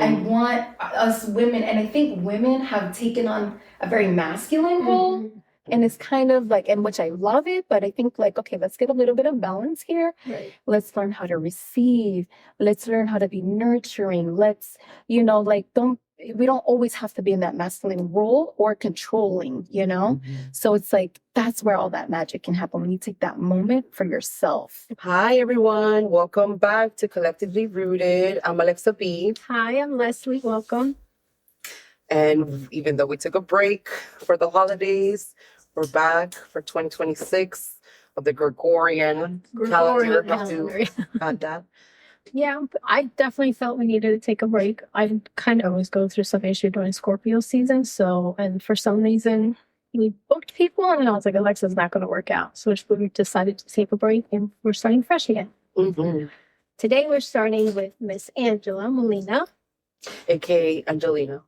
I want us women, and I think women have taken on a very masculine role. And it's kind of like, in which I love it, but I think like, okay, let's get a little bit of balance here. Right. Let's learn how to receive. Let's learn how to be nurturing. Let's, like, we don't always have to be in that masculine role or controlling, So it's like, that's where all that magic can happen when you take that moment for yourself. Hi, everyone. Welcome back to Collectively Rooted. I'm Alexa B. Hi, I'm Leslie. Welcome. And even though we took a break for the holidays, we're back for 2026 of the Gregorian calendar. Got that. Yeah, I definitely felt we needed to take a break. I kind of always go through some issue during Scorpio season. And for some reason, we booked people, and I was like, Alexa's not going to work out. So we decided to take a break, and we're starting fresh again. Today, we're starting with Miss Angela Molina, AKA Angelina.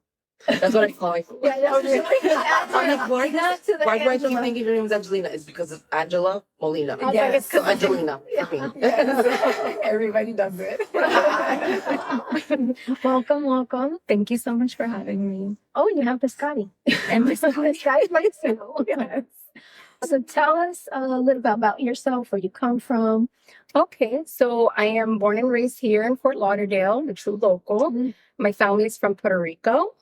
That's what I call it. I'm like, why do I keep thinking your name is Angelina? It's because it's Angela Molina. Yes. So Angelina. Everybody does it. Welcome. Thank you so much for having me. Oh, and you have Biscotti. And Biscotti likes you. Yes. So tell us a little bit about yourself, where you come from. Okay, so I am born and raised here in Fort Lauderdale, the true local. My family is from Puerto Rico.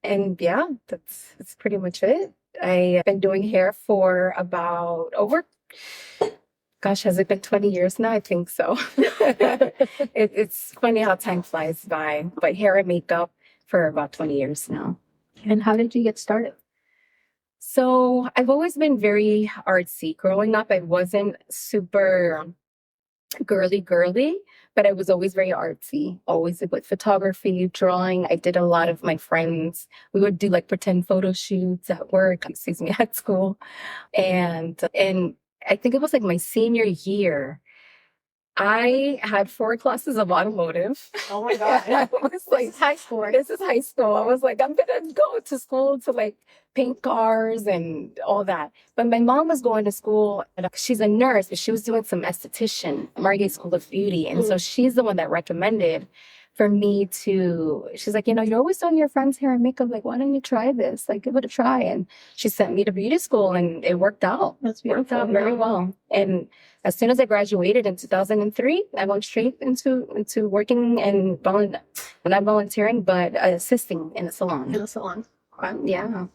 And yeah, that's pretty much it. I've been doing hair for about has it been 20 years now? I think so. It's funny how time flies by, but hair and makeup for about 20 years now. And how did you get started? So I've always been very artsy. Growing up, I wasn't super girly, but I was always very artsy, always with photography, drawing. I did a lot of my friends. We would do like pretend photo shoots at work, at school. And I think it was like my senior year. I had 4 classes of automotive. Oh my God. I was like, this is high school. This is high school. I was like, I'm going to go to school to like paint cars and all that. But my mom was going to school. She's a nurse, but she was doing some esthetician, Margate School of Beauty. And so she's the one that recommended for me she's like, you're always doing your friend's hair and makeup. Like, why don't you try this? Like, give it a try. And she sent me to beauty school, and it worked out. That's beautiful. Worked out very well. And as soon as I graduated in 2003, I went straight into working and not volunteering, but assisting in a salon. Yeah.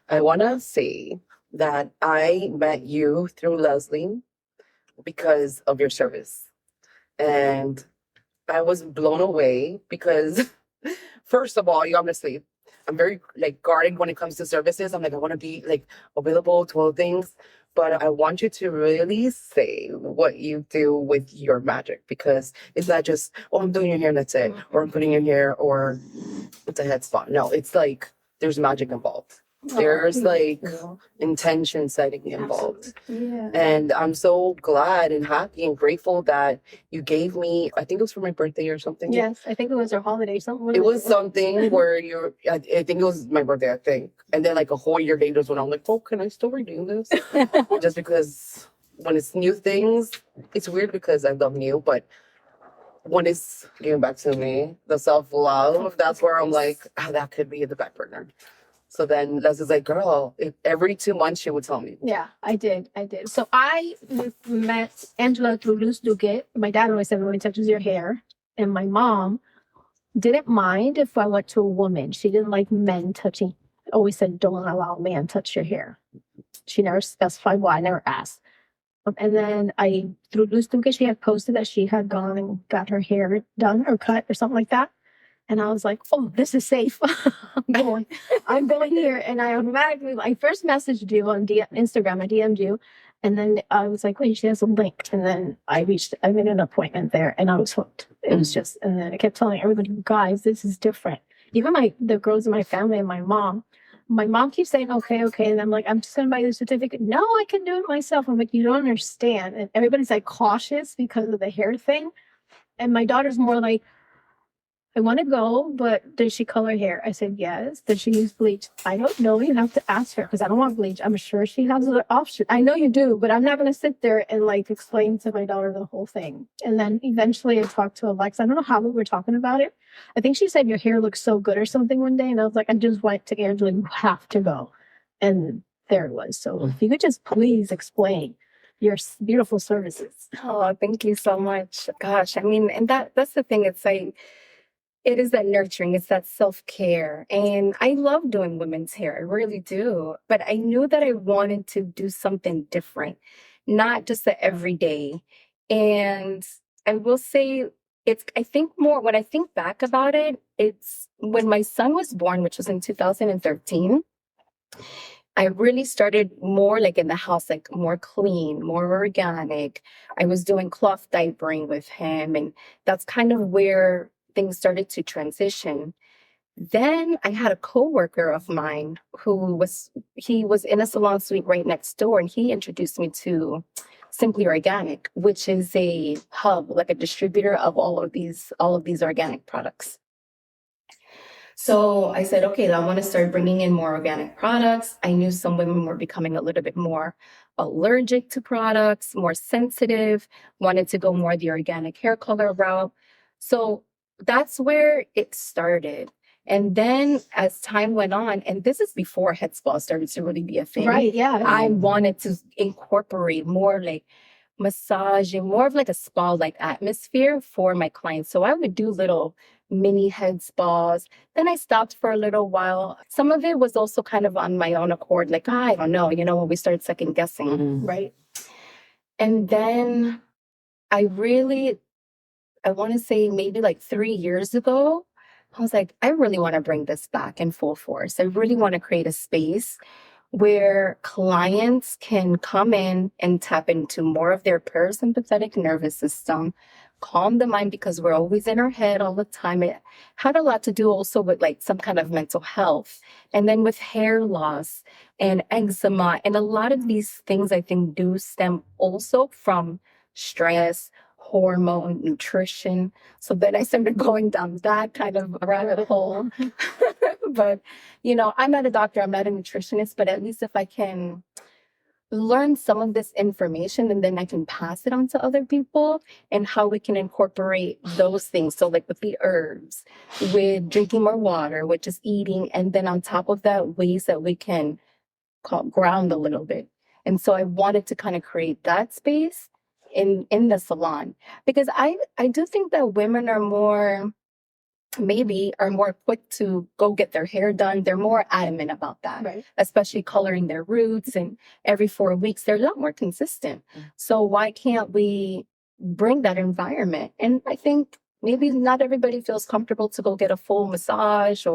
I want to say that I met you through Leslie because of your service. And I was blown away because, first of all, honestly, I'm very like guarded when it comes to services. I'm like, I want to be like available to all things, but I want you to really say what you do with your magic, because it's not just, oh, I'm doing your hair and that's it, or I'm putting your hair, or it's a head spa. No, it's like there's magic involved. There's like intention setting involved. Yeah. And I'm so glad and happy and grateful that you gave me, I think it was for my birthday or something. Yes, I think it was your holiday. It was something where I think it was my birthday, I think. And then like a whole year later is when I'm like, oh, can I still redeem this? Just because when it's new things, it's weird because I love new, but when it's getting back to me, the self-love, that's where I'm like, that could be the back burner. So then Leslie's like, girl, every 2 months she would tell me. Yeah, I did. So I met Angela through Luz Duque. My dad always said, when touches your hair. And my mom didn't mind if I went to a woman. She didn't like men touching. Always said, don't allow a man touch your hair. She never specified why. I never asked. And then through Luz Duque, she had posted that she had gone and got her hair done or cut or something like that. And I was like, oh, this is safe. I'm going here. And I first messaged you on Instagram. I DM'd you. And then I was like, wait, she has a link. And then I made an appointment there, and I was hooked. It was just, and then I kept telling everybody, guys, this is different. Even the girls in my family and my mom keeps saying, okay. And I'm like, I'm just going to buy the certificate. No, I can do it myself. I'm like, you don't understand. And everybody's like cautious because of the hair thing. And my daughter's more like, I want to go, but does she color hair? I said, yes. Does she use bleach? I don't know. You have to ask her because I don't want bleach. I'm sure she has other options. I know you do, but I'm not going to sit there and like explain to my daughter the whole thing. And then eventually I talked to Alexa. I don't know how we were talking about it. I think she said your hair looks so good or something one day. And I was like, I just went to Angela, you have to go. And there it was. So if you could just please explain your beautiful services. Oh, thank you so much. Gosh, I mean, and that's the thing. It's like it is that nurturing, it's that self-care. And I love doing women's hair. I really do. But I knew that I wanted to do something different, not just the everyday. And I will say it's I think more when I think back about it, it's when my son was born, which was in 2013. I really started more like in the house, like more clean, more organic. I was doing cloth diapering with him, and that's kind of where things started to transition. Then I had a coworker of mine he was in a salon suite right next door, and he introduced me to Simply Organic, which is a hub, like a distributor of all of these organic products. So I said, okay, I want to start bringing in more organic products. I knew some women were becoming a little bit more allergic to products, more sensitive, wanted to go more the organic hair color route. So that's where it started. And then as time went on, and this is before head spa started to really be a thing. Right. Yeah. I wanted to incorporate more like massaging, more of like a spa-like atmosphere for my clients. So I would do little mini head spas. Then I stopped for a little while. Some of it was also kind of on my own accord, like, I don't know, when we started second guessing. Right. And then I want to say maybe like 3 years ago, I was like, I really want to bring this back in full force. I really want to create a space where clients can come in and tap into more of their parasympathetic nervous system, calm the mind because we're always in our head all the time. It had a lot to do also with like some kind of mental health, and then with hair loss and eczema. And a lot of these things I think do stem also from stress, hormone, nutrition. So then I started going down that kind of rabbit hole. But, I'm not a doctor, I'm not a nutritionist, but at least if I can learn some of this information and then I can pass it on to other people and how we can incorporate those things. So like with the herbs, with drinking more water, with just eating, and then on top of that, ways that we can ground a little bit. And so I wanted to kind of create that space in the salon because I do think that women are more quick to go get their hair done. They're more adamant about that, Right. especially coloring their roots. And every 4 weeks, they're a lot more consistent. So why can't we bring that environment? And I think maybe not everybody feels comfortable to go get a full massage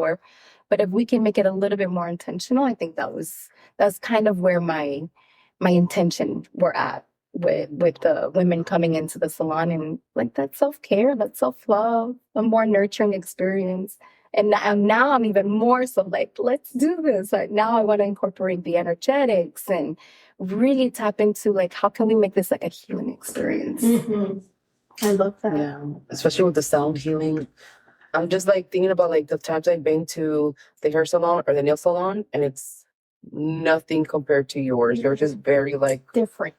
but if we can make it a little bit more intentional, I think that's kind of where my intention were at with the women coming into the salon, and like that self-care, that self-love, a more nurturing experience. And now I'm even more so like, let's do this. Like now I want to incorporate the energetics and really tap into like, how can we make this like a healing experience? I love that. Yeah, especially with the sound healing. I'm just like thinking about like the times I've been to the hair salon or the nail salon, and it's nothing compared to yours. Yours is very like Different.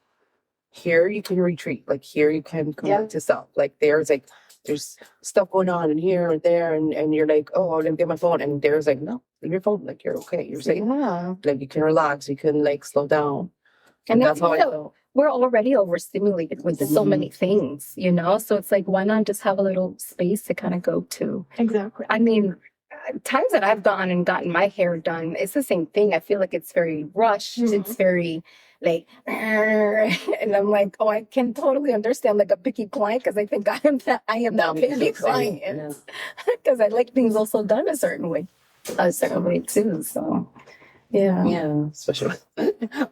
here you can retreat, like here you can connect to self. Like there's stuff going on in here and there, and you're like, oh, let me get my phone, and there's like, no, leave your phone, like you're okay, you're safe. Yeah. Like you can relax, you can like slow down. And that's how I also, felt. we're already overstimulated with so many things, so it's like, why not just have a little space to kind of go to? Exactly. I mean, times that I've gone and gotten my hair done, it's the same thing. I feel like it's very rushed. It's very like, and I'm like, oh, I can totally understand like a picky client because I think I am that picky client because I like things also done a certain way too. So, yeah. Yeah, especially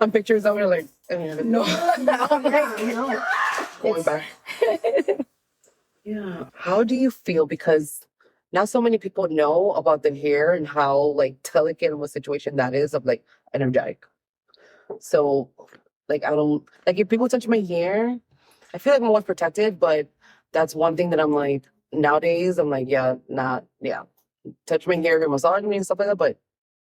on pictures over like, no, No. going back. Yeah. How do you feel? Because now so many people know about the hair and how like delicate of a situation that is of like energetic. So like I don't like if people touch my hair, I feel like I'm more protected, but that's one thing that I'm like, nowadays I'm like, touch my hair, massage me and stuff like that. But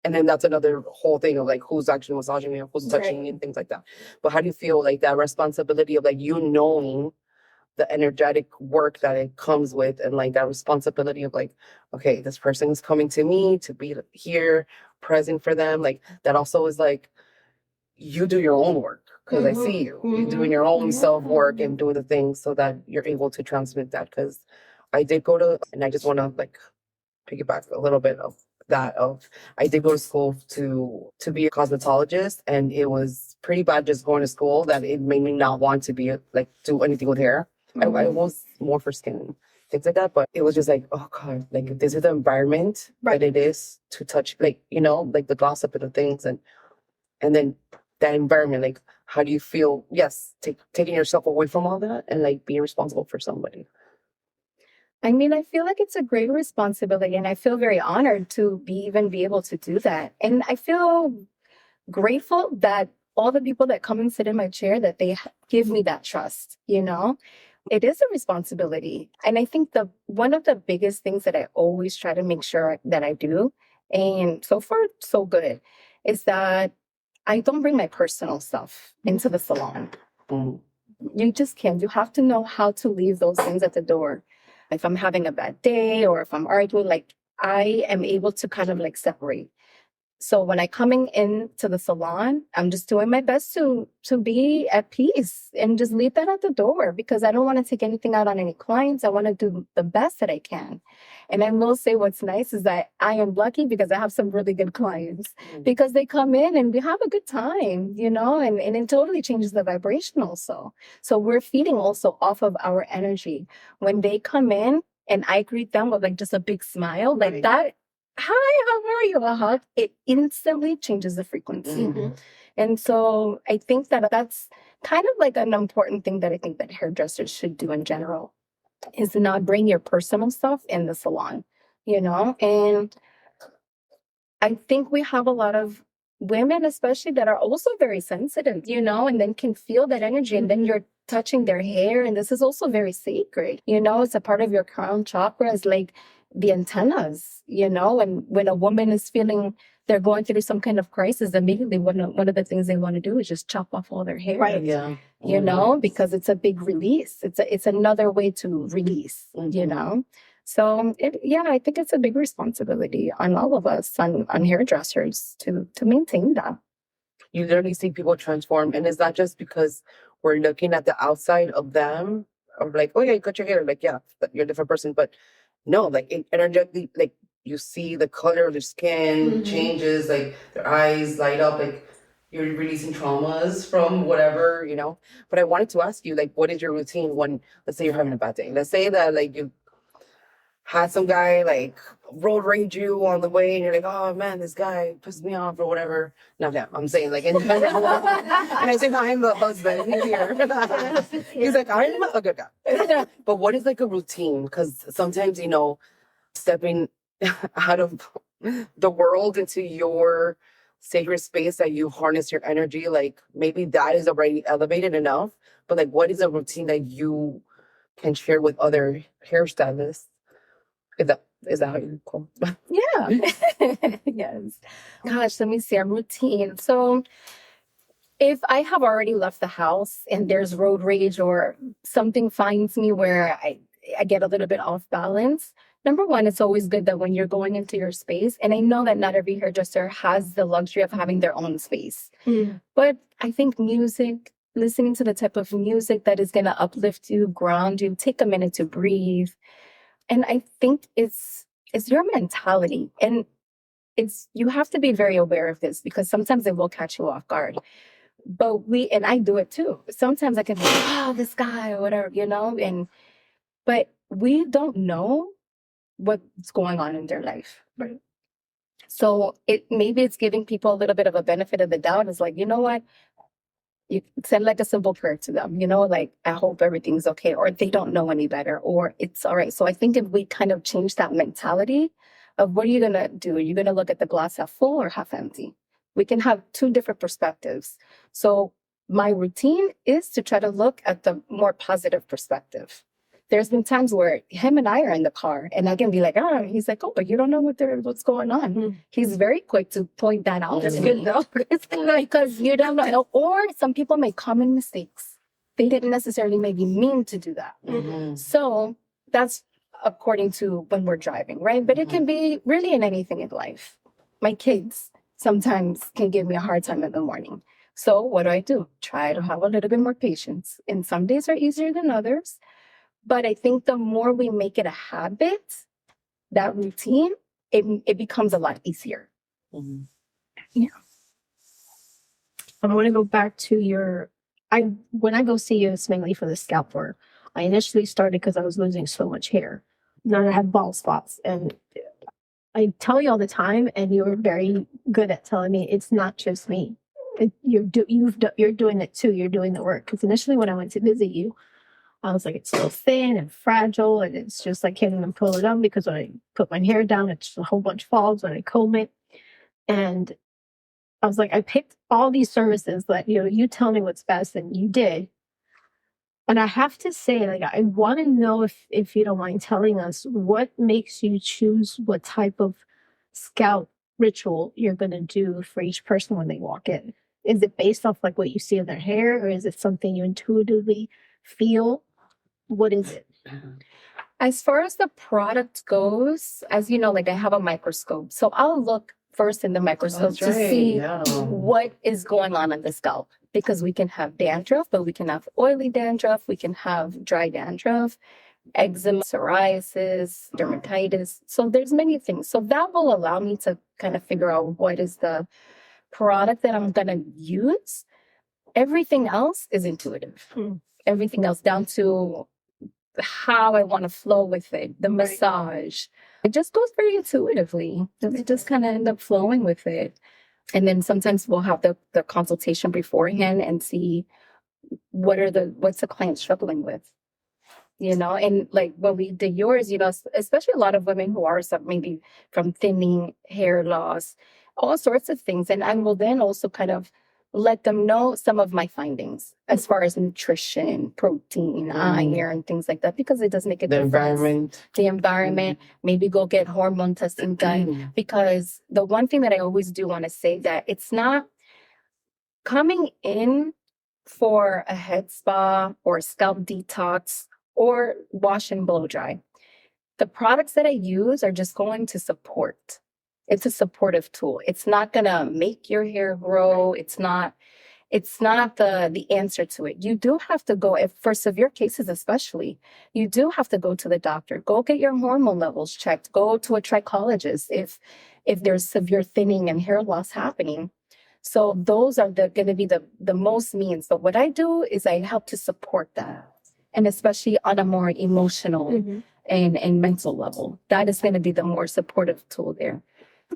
and then that's another whole thing of like who's actually massaging me, who's touching me, and things like that. But how do you feel like that responsibility of like you knowing the energetic work that it comes with, and like that responsibility of like, okay, this person is coming to me to be here, present for them. Like that also is like you do your own work because I see you doing your own self work and doing the things so that you're able to transmit that. Because I did go to, and I just want to like piggyback a little bit of that. Of I did go to school to be a cosmetologist, and it was pretty bad just going to school that it made me not want to be like do anything with hair. I was more for skin, things like that. But it was just like, oh God, like this is the environment that it is to touch, like, you know, like the gossip and the things. And then that environment, like, how do you feel? Yes, taking yourself away from all that and like being responsible for somebody. I mean, I feel like it's a great responsibility, and I feel very honored to even be able to do that. And I feel grateful that all the people that come and sit in my chair, that they give me that trust, you know? It is a responsibility. And I think one of the biggest things that I always try to make sure that I do, and so far so good, is that I don't bring my personal stuff into the salon. Mm. You just can't. You have to know how to leave those things at the door. If I'm having a bad day or if I'm arguing, like I am able to kind of like separate. So when I coming into the salon, I'm just doing my best to be at peace and just leave that at the door, because I don't want to take anything out on any clients. I want to do the best that I can. And I will say what's nice is that I am lucky because I have some really good clients, because they come in and we have a good time, you know, and it totally changes the vibration also. So we're feeding also off of our energy. When they come in and I greet them with like just a big smile, like that, hi, how are you? A hug, it instantly changes the frequency. And so I think that that's kind of like an important thing that I think that hairdressers should do in general, is not bring your personal stuff in the salon, you know? And I think we have a lot of women, especially, that are also very sensitive, you know, and then can feel that energy, and then you're touching their hair. And this is also very sacred, you know, it's a part of your crown chakra. It's like the antennas, you know, and when a woman is feeling they're going through some kind of crisis, immediately one of the things they want to do is just chop off all their hair. Right. Yeah. You know, because it's a big release. It's another way to release, you know. So I think it's a big responsibility on all of us, on hairdressers, to maintain that. You literally see people transform, and it's not just because we're looking at the outside of them, or like, oh yeah, you cut your hair, like yeah, you're a different person. But no, like energetically, like you see the color of their skin changes, like their eyes light up, like you're releasing traumas from whatever, you know. But I wanted to ask you, like, what is your routine when, let's say you're having a bad day? Let's say that like you had some guy like road rage you on the way, and you're like, oh man, this guy pissed me off or whatever. No, I'm saying like in general. And I say, I'm the husband here. He's like, I'm a good guy. But what is like a routine? Because sometimes, you know, stepping out of the world into your sacred space that you harness your energy, like maybe that is already elevated enough. But like, what is a routine that you can share with other hairstylists? Is that how you call it? Yeah. Yes. Gosh, let me see, a routine. So if I have already left the house and there's road rage or something finds me where I get a little bit off balance, number one, it's always good that when you're going into your space, and I know that not every hairdresser has the luxury of having their own space, but I think music, listening to the type of music that is going to uplift you, ground you, take a minute to breathe. And I think it's your mentality, and you have to be very aware of this, because sometimes it will catch you off guard. But and I do it too. Sometimes I can be, oh, this guy or whatever, you know, but we don't know what's going on in their life. Right. So maybe it's giving people a little bit of a benefit of the doubt. It's like, you know what? You send like a simple prayer to them, you know, like, I hope everything's okay, or they don't know any better, or it's all right. So I think if we kind of change that mentality of what are you going to do? Are you going to look at the glass half full or half empty? We can have two different perspectives. So my routine is to try to look at the more positive perspective. there's been times where him and I are in the car and I can be like, oh, he's like, oh, but you don't know what's going on. Mm. He's very quick to point that out That's to good me. though. It's like, because you don't know. Or some people make common mistakes. They didn't necessarily maybe mean to do that. Mhm. So that's according to when we're driving, right? But it can be really in anything in life. My kids sometimes can give me a hard time in the morning. So what do? Try to have a little bit more patience. And some days are easier than others. But I think the more we make it a habit, that routine, it becomes a lot easier. Mhm. I want to go back to when I go see you, it's mainly for the scalp work. I initially started because I was losing so much hair. Now I had bald spots, and I tell you all the time, and you're very good at telling me it's not just me. You're doing it too. You're doing the work. Because initially, when I went to visit you, I was like, it's so thin and fragile, and it's just I can't even pull it up because when I put my hair down, it's a whole bunch falls when I comb it, and I was like, I picked all these services that you tell me what's best, and you did. And I have to say, like, I want to know if you don't mind telling us what makes you choose what type of scalp ritual you're going to do for each person when they walk in. Is it based off like what you see in their hair, or is it something you intuitively feel? What is it? As far as the product goes, as you know, like I have a microscope. So I'll look first in the microscope That's to right, see yeah. what is going on in the scalp. Because we can have dandruff, but we can have oily dandruff, we can have dry dandruff, eczema, psoriasis, dermatitis. So there's many things. So that will allow me to kind of figure out what is the product that I'm going to use. Everything else is intuitive. Everything else down to how I want to flow with it, the massage. It just goes very intuitively. It just kind of end up flowing with it. And then sometimes we'll have the consultation beforehand and see what's the client struggling with. And like when we did yours, especially a lot of women who are maybe from thinning, hair loss, all sorts of things. And I will then also kind of let them know some of my findings as far as nutrition, protein, iron, things like that, because it does make a difference. The environment, maybe go get hormone testing done. Because the one thing that I always do want to say that it's not coming in for a head spa or scalp detox or wash and blow dry. The products that I use are just going to support. It's a supportive tool. It's not going to make your hair grow. It's not the answer to it. You do have to go, for severe cases especially, you do have to go to the doctor. Go get your hormone levels checked. Go to a trichologist if there's severe thinning and hair loss happening. So those are going to be the most means. But what I do is I help to support that. And especially on a more emotional and mental level. That is going to be the more supportive tool there.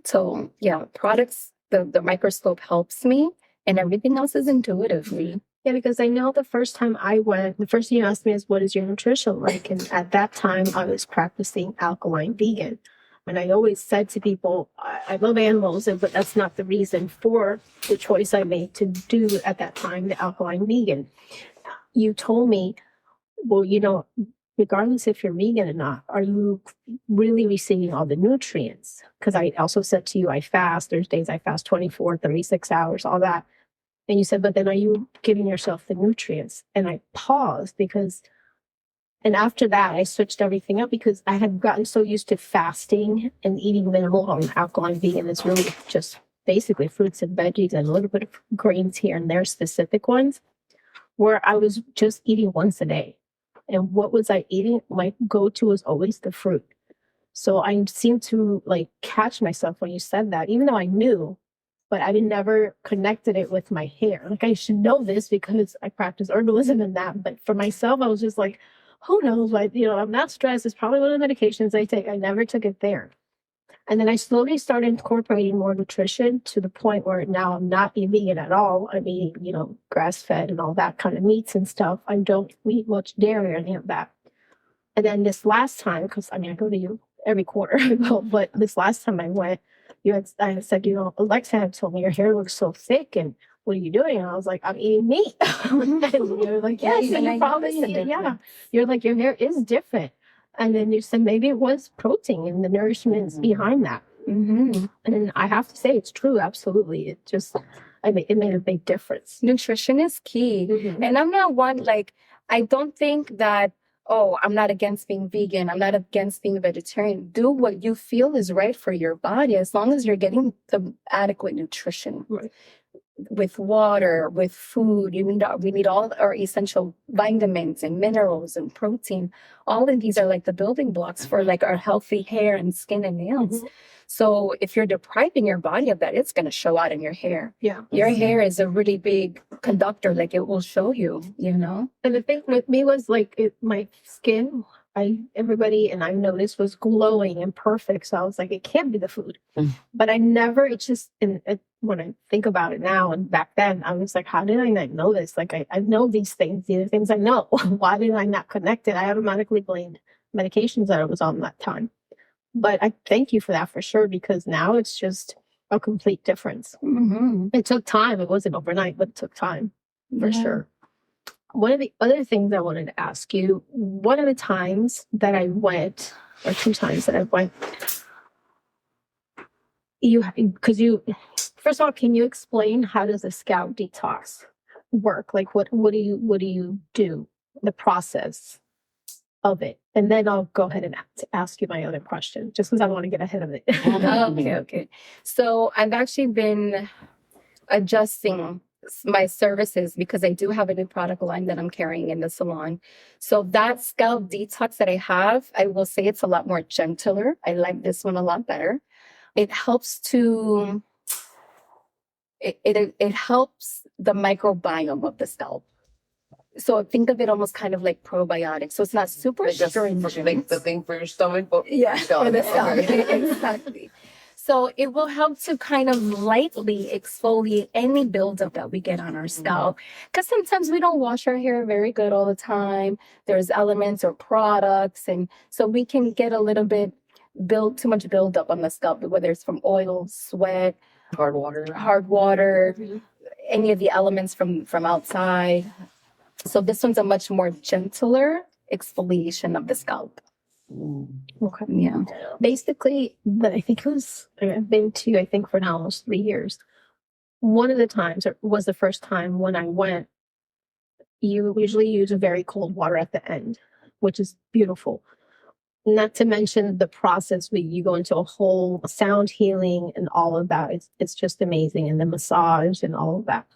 So yeah, products, the microscope helps me, and everything else is intuitively. Yeah, because I know the first time I went, the first thing you asked me is, what is your nutrition like? And at that time, I was practicing alkaline vegan. And I always said to people, I love animals, but that's not the reason for the choice I made to do at that time the alkaline vegan. You told me, well, regardless if you're vegan or not, are you really receiving all the nutrients? Because I also said to you, I fast. There's days I fast 24, 36 hours, all that. And you said, but then are you giving yourself the nutrients? And I paused and after that, I switched everything up because I had gotten so used to fasting and eating minimal on alkaline vegan. It's really just basically fruits and veggies and a little bit of grains here and there, specific ones, where I was just eating once a day. And what was I eating? My go-to was always the fruit. So I seemed to catch myself when you said that, even though I knew, but I never connected it with my hair. Like, I should know this because I practice herbalism and that. But for myself, I was just like, who knows? I'm not stressed. It's probably one of the medications I take. I never took it there. And then I slowly started incorporating more nutrition to the point where now I'm not eating vegan at all. I'm eating, grass-fed and all that kind of meats and stuff. I don't eat much dairy or any of that. And then this last time, because I go to you every quarter, but this last time I went, I had said, Alexa had told me your hair looks so thick and what are you doing? And I was like, I'm eating meat. And you're like, yes, even you I probably, noticed the yeah. difference. You're like, your hair is different. And then you said maybe it was protein and the nourishments behind that. Mm-hmm. And I have to say, it's true. Absolutely. It just, I mean, it made a big difference. Nutrition is key. Mhm. And I'm not one, like, I don't think that, oh, I'm not against being vegan. I'm not against being a vegetarian. Do what you feel is right for your body as long as you're getting the adequate nutrition. Right. With water, with food, we need all our essential vitamins and minerals and protein. All of these are like the building blocks for like our healthy hair and skin and nails. Mhm. So if you're depriving your body of that, it's going to show out in your hair. Yeah. Your hair is a really big conductor, like it will show you, you know? And the thing with me was like my skin, everybody and I noticed was glowing and perfect. So I was like, it can't be the food. But I never, it's just, when I think about it now and back then, I was like, how did I not know this? Like, I know these things I know. Why did I not connect it? I automatically blamed medications that I was on that time. But I thank you for that for sure, because now it's just a complete difference. Mm-hmm. It took time. It wasn't overnight, but it took time for Yeah. sure. One of the other things I wanted to ask you, one of the times that I went, or 2 times that I went, first of all, can you explain how does a scalp detox work? Like what do you do? The process of it. And then I'll go ahead and ask you my other question, just because I don't want to get ahead of it. Okay. So I've actually been adjusting my services because I do have a new product line that I'm carrying in the salon. So that scalp detox that I have, I will say it's a lot more gentler. I like this one a lot better. It helps to, it helps the microbiome of the scalp. So think of it almost kind of like probiotics. So it's not super Like stringent. like the thing for your stomach, but Yeah, scalp. for the scalp. Okay. Exactly. So it will help to kind of lightly exfoliate any buildup that we get on our scalp. Because sometimes we don't wash our hair very good all the time. There's elements or products. And so we can get a little bit too much buildup on the scalp, whether it's from oil, sweat, Hard water. any of the elements from outside. So this one's a much more gentler exfoliation of the scalp. Okay. Yeah. Basically, I think I've been to, I think for now almost 3 years. One of the times was the first time when I went, you usually use a very cold water at the end, which is beautiful. Not to mention the process where you go into a whole sound healing and all of that. It's just amazing. And the massage and all of that.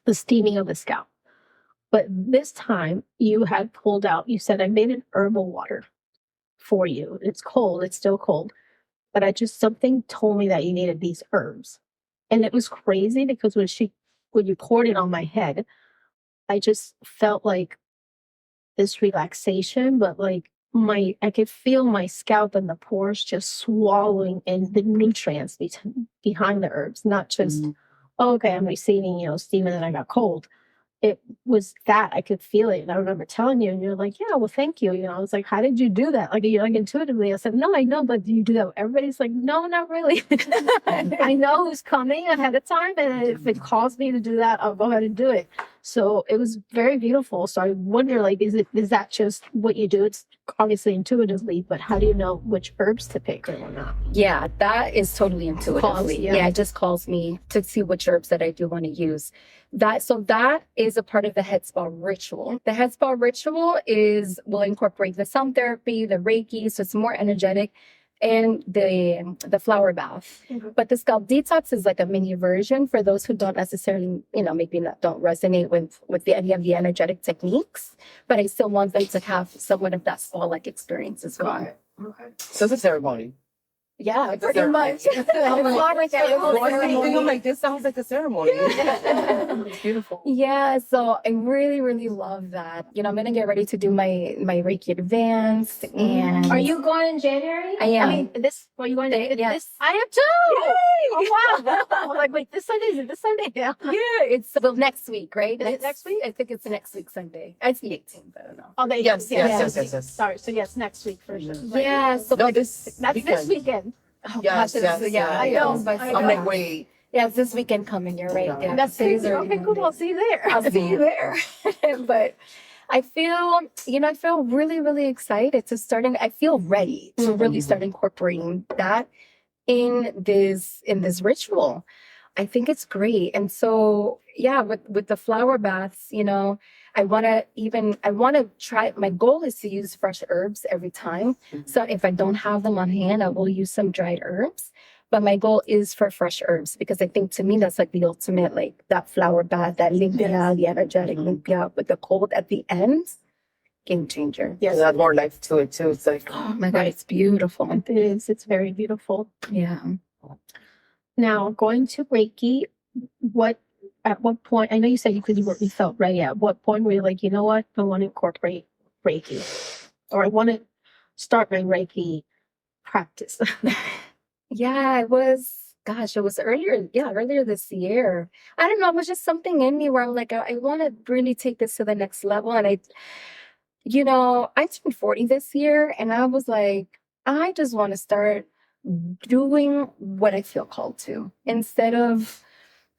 The steaming of the scalp. But this time you had pulled out, you said, I made an herbal water for you. It's cold. It's still cold. But something told me that you needed these herbs. And it was crazy because when you poured it on my head, I just felt like this relaxation, but like I could feel my scalp and the pores just swallowing in the nutrients behind the herbs, not just, okay, I'm receiving, steam and then I got cold. It was that I could feel it. And I remember telling you, and you're like, yeah, well, thank you. I was like, how did you do that? Like intuitively. I said, no, I know, but do you do that? Everybody's like, no, not really. I know who's coming ahead of time. And if it calls me to do that, I'll go ahead and do it. So it was very beautiful. So I wonder, like, is that just what you do? It's obviously intuitively, but how do you know which herbs to pick or not? Yeah, that is totally intuitively. Yeah, it just calls me to see which herbs that I do want to use. That is a part of the Head.Spa Ritual. The Head.Spa Ritual will incorporate the sound therapy, the Reiki, so it's more energetic, and the flower bath. Mm-hmm. But the scalp detox is like a mini version for those who don't necessarily, maybe don't resonate with any of the energetic techniques. But I still want them to have somewhat of that spa-like experience as well. Okay. So it's a ceremony. Yeah, pretty much. I'm like, this sounds like a ceremony. It's beautiful. Yeah, so I really, really love that. I'm gonna get ready to do my Reiki Advanced. And are you going in January? I am. I mean, are you going to yes. I am too. Yay! Oh wow! I'm like, wait, this Sunday? Is it this Sunday? Yeah. It's next week, right? Is it next week? I think it's next week Sunday. It's the 18th. I don't know. Oh, Yes. Sorry. So yes, next week for sure. Yeah. So no, that's this weekend. Oh, yes. I know. I'm like, wait. Yeah, it's this weekend coming. You're right. Yeah, That's today's crazy. already Okay, cool. Monday. I'll see you there. I'll see you there. But I feel, I feel really, really excited to start, and I feel ready to really start incorporating that in this ritual. I think it's great. And so, yeah, with the flower baths, I want to try, my goal is to use fresh herbs every time. So if I don't have them on hand, I will use some dried herbs. But my goal is for fresh herbs because I think to me that's like the ultimate, like that flower bath, that limpia, the energetic limpia with the cold at the end, game changer. Yes, it has more life to it too. It's like, Oh my God, it's beautiful. It is. It's very beautiful. Yeah. Now, going to Reiki, at what point, I know you said you felt ready. At what point were you like, you know what, I want to incorporate Reiki, or I want to start my Reiki practice? Yeah, it was earlier this year. I don't know, it was just something in me where I'm like, I want to really take this to the next level. And I turned 40 this year and I was like, I just want to start doing what I feel called to instead of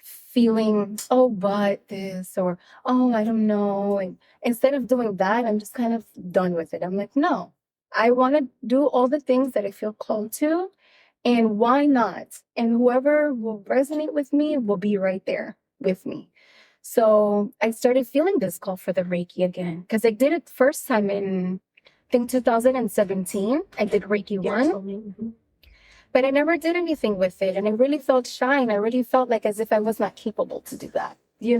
feeling, oh, but this or, oh, I don't know. And instead of doing that, I'm just kind of done with it. I'm like, no, I want to do all the things that I feel called to. And why not? And whoever will resonate with me will be right there with me. So I started feeling this call for the Reiki again because I did it first time in, I think, 2017. I did Reiki 1, but I never did anything with it. And I really felt shy and I really felt like as if I was not capable to do that. Yeah.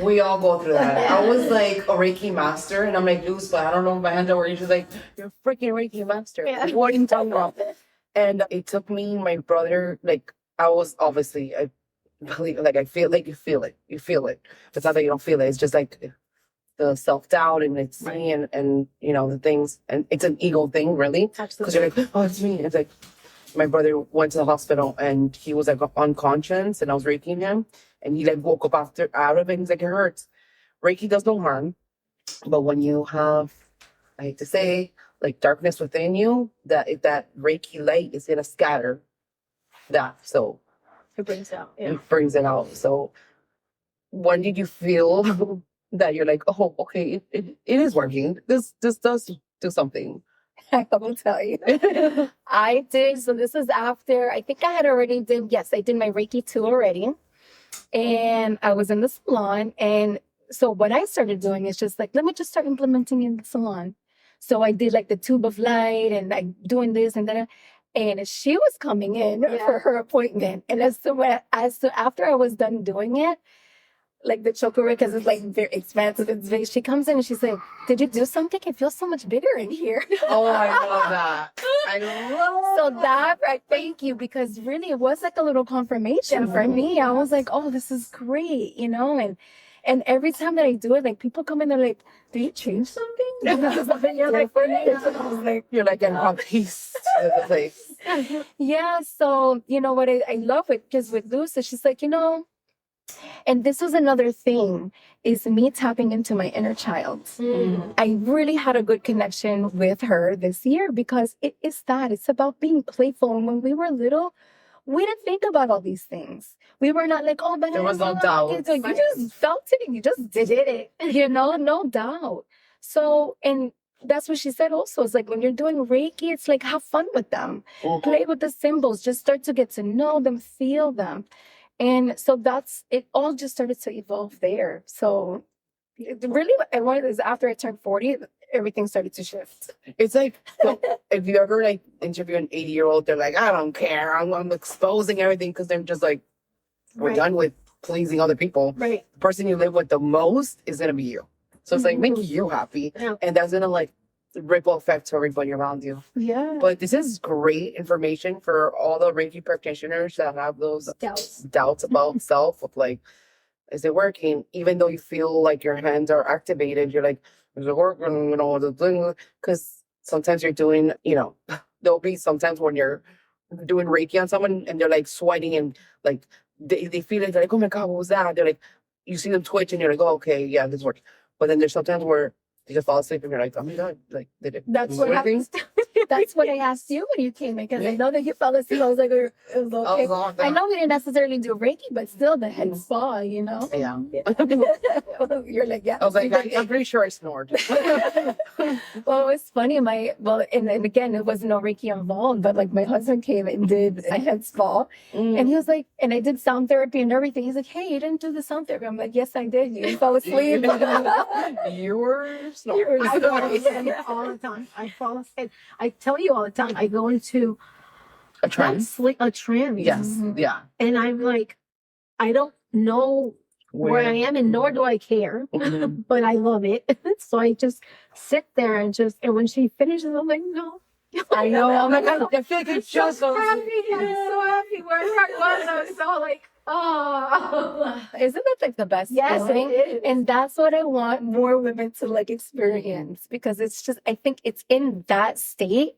we all go through that. I was like a Reiki master, and I'm like, Luz, but I don't know if my hands are working. She's like, you're a freaking Reiki master. Yeah. What are you talking about? And it took me, my brother, like, I was obviously, I believe, like, I feel like you feel it. You feel it. It's not that you don't feel it. It's just like the self-doubt and it's me and the things. And it's an ego thing, really. Absolutely. Because you're like, oh, it's me. It's like, my brother went to the hospital and he was like unconscious and I was Reikiing him. And he like woke up out of it. He's like, it hurts. Reiki does no harm. But when you have, I hate to say, like darkness within you, that Reiki light is gonna scatter that. So It brings out. Yeah. it brings it out. So when did you feel that you're like, oh, okay, it is working. This does do something. I will tell you. I did. So this is after, I think I did my Reiki 2 already. And I was in the salon. And so what I started doing is just like, let me just start implementing in the salon. So I did like the tube of light and like doing this and that. And she was coming in for her appointment. And after I was done doing it, like the chokure, because it's like very expansive, it's big. She comes in and she's like, did you do something? It feels so much bigger in here. Oh, I love that. I love So that, I thank you, because really it was like a little confirmation for me. I was like, oh, this is great, and every time that I do it, like people come in, they're like, do you change something? You're like, for me, I was like, you're like getting peace to the place. yeah. So you know what I love it, because with Lucy, she's like, and this was another thing, is me tapping into my inner child. I really had a good connection with her this year because it's about being playful. And when we were little, we didn't think about all these things. We were not like, oh, but There was no doubt. You just felt it and you just did it, no doubt. So, and that's what she said also. It's like when you're doing Reiki, it's like have fun with them. Play with the symbols. Just start to get to know them, feel them. And so it all just started to evolve there. So really what I wanted is after I turned 40, everything started to shift. It's like, if you ever like interview an 80-year-old, they're like, I don't care. I'm exposing everything because they're just like, we're done with pleasing other people. Right. The person you live with the most is going to be you. So it's like, make you happy. Yeah. And that's going to like ripple effect to everybody around you. Yeah. But this is great information for all the Reiki practitioners that have those doubts about self of like, is it working? Even though you feel like your hands are activated, you're like, is it working? The thing. Because sometimes you're doing, there'll be sometimes when you're doing Reiki on someone and they're like sweating and like they feel it. They're like, oh my God, what was that? They're like, you see them twitch and you're like, oh, okay, yeah, this works. But then there's sometimes where you just fall asleep and you're like, oh my God, like, did it? That's what happens. That's what I asked you when you came in, because I know that you fell asleep. I was like, it was okay. I know we didn't necessarily do Reiki, but still the head spa, you know? Yeah. You're like, yeah. I was like, I'm pretty sure I snored. Well, it's funny. And again, it was no Reiki involved, but like my husband came and did a head spa, and he was like, and I did sound therapy and everything. He's like, hey, you didn't do the sound therapy. I'm like, yes, I did. You fell asleep. You were snoring. I fall asleep all the time. I fall asleep. I tell you all the time, I go into A trance? a trance. Yes. Yeah. And I'm like, I don't know where I am, and nor do I care, but I love it. So I just sit there and when she finishes, I'm like, no. I know. Oh my God. I feel like it's just so happy. I'm so happy. Wherever I was, I was so like, oh. Isn't that like the best Yes, feeling? it is. And that's what I want more women to like experience, because it's just, I think it's in that state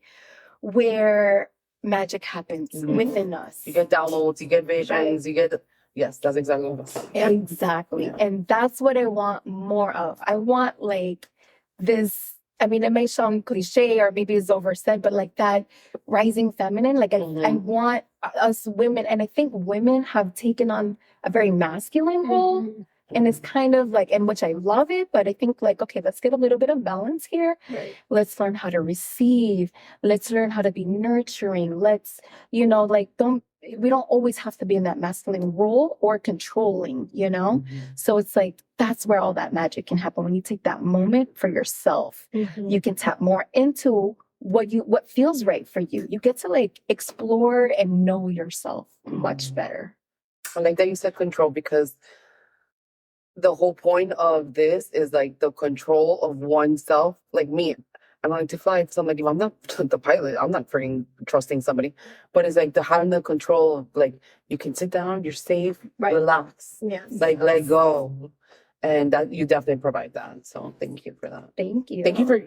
where magic happens within us. You get downloads, you get visions, you get. Yes, that's exactly what I'm saying. Exactly. Yeah. And that's what I want more of. I want like this, I mean, it may sound cliche or maybe it's oversaid, but like that rising feminine, like I want us women, and I think women have taken on a very masculine role. And it's kind of like, in which I love it, but I think like, okay, let's get a little bit of balance here. Right. Let's learn how to receive. Let's learn how to be nurturing. Let's, like, we don't always have to be in that masculine role or controlling, So it's like, that's where all that magic can happen. When you take that moment for yourself, you can tap more into what feels right for you. You get to like explore and know yourself much better. I like that you said control, because the whole point of this is like the control of oneself. Like me, I don't like to fly. So I'm like, if I'm not the pilot, I'm not freaking trusting somebody. But it's like having the control of like, you can sit down, you're safe, relax, like let go. And that you definitely provide that. So thank you for that. Thank you. Thank you for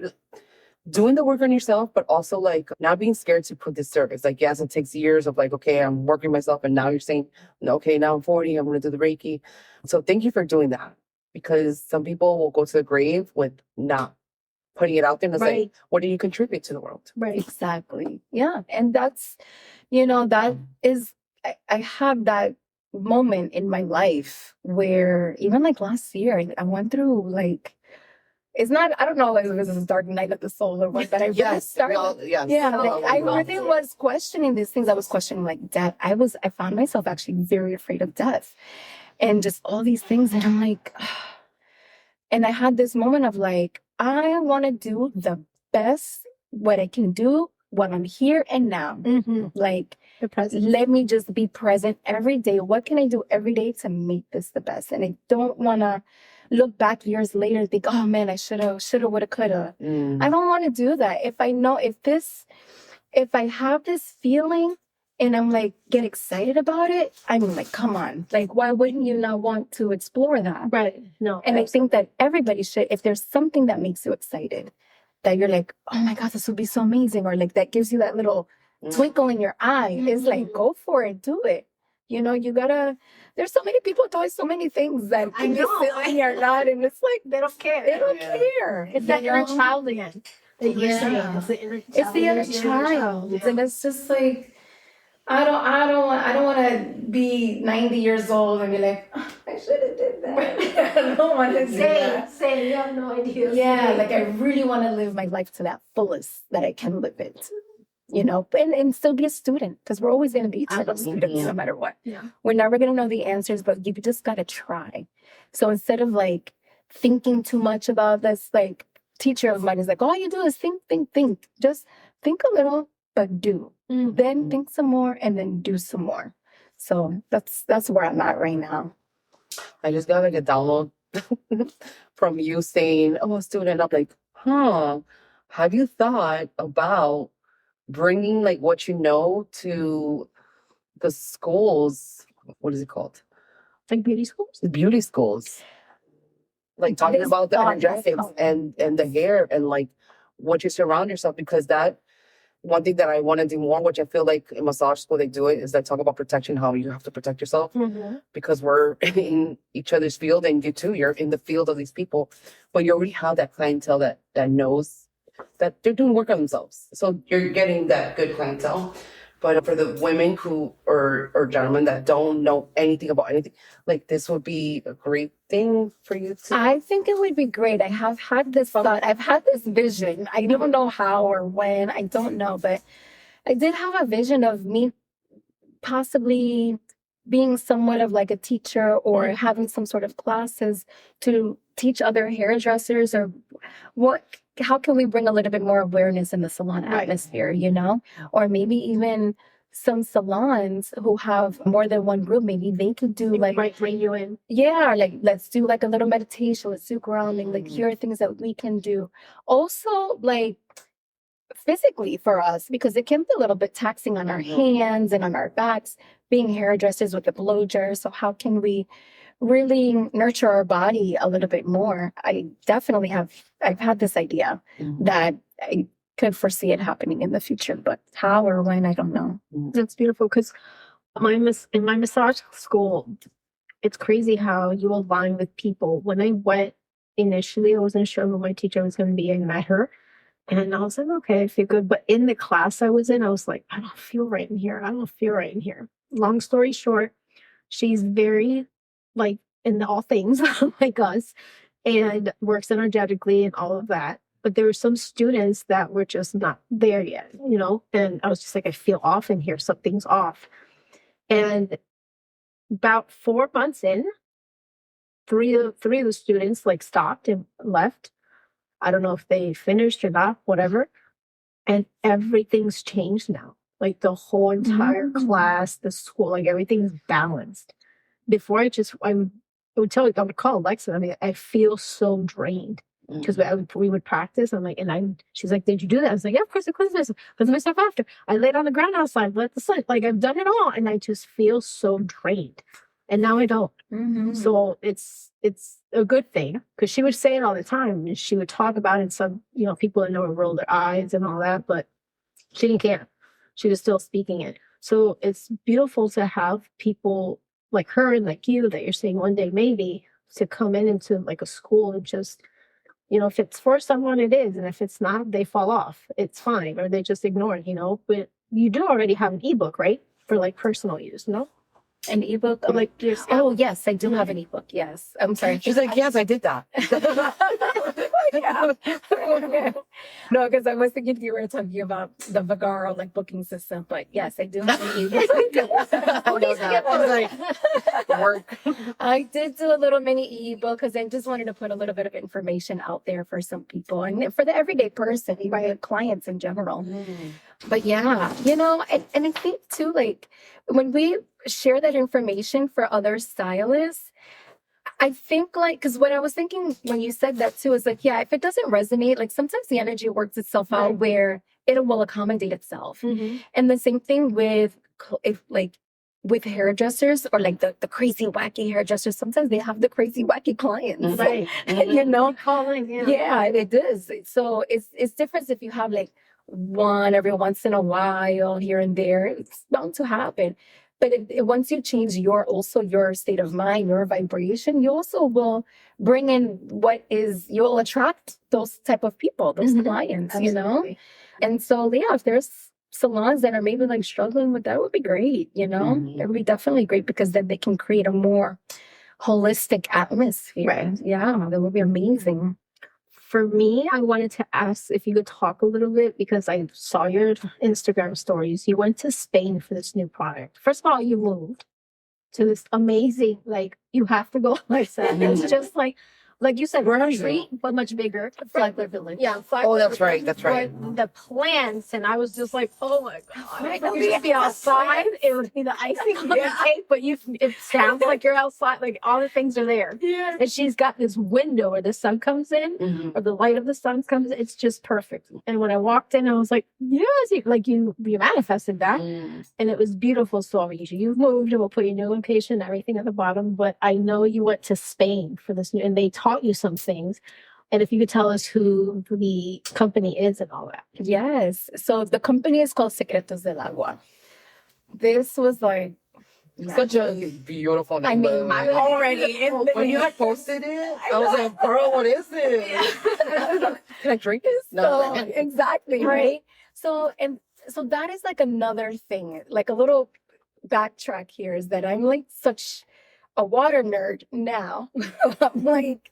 doing the work on yourself, but also like not being scared to put this service. Like, yes, it takes years of like, okay, I'm working myself, and now you're saying, okay, now I'm 40, I'm going to do the Reiki. So thank you for doing that, because some people will go to the grave with not putting it out there and say, what do you contribute to the world? Right. Exactly. Yeah. And that's, that is, I have that moment in my life where even like last year, I went through like, it's not, I don't know if it was a dark night of the soul or what, but I really started. I really was questioning these things. I was questioning like death. I found myself actually very afraid of death and just all these things. And I'm like, and I had this moment of like, I want to do the best what I can do when I'm here and now. Like, let me just be present every day. What can I do every day to make this the best? And I don't want to look back years later and think, oh man, I shoulda, woulda, coulda. I don't want to do that. If I have this feeling and I'm like, get excited about it, I'm like, come on. Like, why wouldn't you not want to explore that? Right. No. And I think that everybody should, if there's something that makes you excited, that you're like, oh my God, this would be so amazing. Or like, that gives you that little twinkle in your eye. It's like, go for it, do it. There's so many people doing so many things that can be silly or not. And it's like, they don't care. They don't care. It's that inner child again. It's the inner child. And it's just like, I don't want to be 90 years old and be like, oh, I should have did that. I don't want to do that. Say, you have no idea. Yeah, like I really want to live my life to that fullest that I can live it. And still be a student, because we're always going to be eternal students no matter what. Yeah. We're never going to know the answers, but you just got to try. So instead of like thinking too much about this, like teacher of mine is like, all you do is think. Just think a little, but do. Then think some more and then do some more. So that's where I'm at right now. I just got like a download from you saying, oh, student. I'm like, have you thought about bringing like what you know to the schools? What is it called? Like beauty schools? Beauty schools. Like talking about the energetics and the hair and like what you surround yourself, because that one thing that I want to do more, which I feel like in massage school they do it, is they talk about protection, how you have to protect yourself because we're in each other's field, and you too, you're in the field of these people, but you already have that clientele that knows that they're doing work on themselves. So you're getting that good clientele. But for the women who or gentlemen that don't know anything about anything, like this would be a great thing for you to. I think it would be great. I have had this thought. I've had this vision. I don't know how or when. I don't know, but I did have a vision of me possibly being somewhat of like a teacher or having some sort of classes to teach other hairdressers or how can we bring a little bit more awareness in the salon atmosphere, or maybe even some salons who have more than one group, maybe they could do like might bring you in. Yeah, like let's do like a little meditation, let's do grounding, like here are things that we can do. Also, like physically for us, because it can be a little bit taxing on our hands and on our backs, being hairdressers with a blow dryer. So how can we really nurture our body a little bit more? I've had this idea that I could foresee it happening in the future, but how or when, I don't know. That's beautiful because in my massage school, it's crazy how you align with people. When I went initially, I wasn't sure who my teacher was going to be. I met her and I was like, okay, I feel good. But in the class I was in, I was like, I don't feel right in here. I don't feel right in here. Long story short, she's very like in all things like us and works energetically and all of that. But there were some students that were just not there yet, and I was just like, I feel off in here. Something's off. And about 4 months in, three of the students like stopped and left. I don't know if they finished or not, whatever. And everything's changed now. Like the whole entire class, the school, like everything's balanced. Before I would call Alexa. I mean, I feel so drained because we would practice. I'm like, she's like, did you do that? I was like, yeah, of course, Put myself after. I laid on the ground outside, let the sun, like I've done it all. And I just feel so drained. And now I don't. So it's a good thing because she would say it all the time and she would talk about it. Some, people that know her roll their eyes and all that, but she didn't care. She was still speaking it. So it's beautiful to have people like her and like you that you're saying one day maybe to come into like a school and just, if it's for someone, it is. And if it's not, they fall off. It's fine. Or they just ignore it, But you do already have an ebook, right? For like personal use, no? An ebook? Like your Scalp? Oh, yes, I do have an ebook. Yes. I'm sorry. She's like, yes, I did that. No, because I was thinking you were talking about the Vagaro like booking system, but yes, I do have an ebook. Work. I did do a little mini ebook because I just wanted to put a little bit of information out there for some people and for the everyday person, my clients in general. But yeah, and I think too, like when we share that information for other stylists, I think like, because what I was thinking when you said that too is like, yeah, if it doesn't resonate, like sometimes the energy works itself out where it will accommodate itself. And the same thing with with hairdressers or like the crazy wacky hairdressers, sometimes they have the crazy wacky clients. Right. Calling. Yeah, it is. So it's different if you have like one every once in a while here and there. It's bound to happen. But once you change your state of mind, your vibration, you also will bring in you'll attract those type of people, those clients, Absolutely. And so, yeah, if there's salons that are maybe like struggling with that, would be great, It would be definitely great because then they can create a more holistic atmosphere. Right. Yeah, that would be amazing. For me, I wanted to ask if you could talk a little bit because I saw your Instagram stories. You went to Spain for this new product. First of all, you moved to this amazing, like, you have to go like that. It's just like you said, retreat, but much bigger. Flagler Village. Yeah. Oh, that's right. That's right. But the plants, and I was just like, oh my God. It would just be outside. It would be the icing on the cake, but it sounds like you're outside. Like all the things are there. Yeah. And she's got this window where the sun comes in or the light of the sun comes in. It's just perfect. And when I walked in, I was like, yes, you manifested that. And it was beautiful. So you've moved and we'll put your new location, everything at the bottom. But I know you went to Spain for this new, and they taught you some things. And if you could tell us who the company is and all that. Yes. So the company is called Secretos del Agua. This was like Such a beautiful I name. mean, by the way. already in When you had posted it, I was like, girl, what is this? Can I drink this? So, exactly, right? So that is like another thing, like a little backtrack here is that I'm like such a water nerd now. I'm like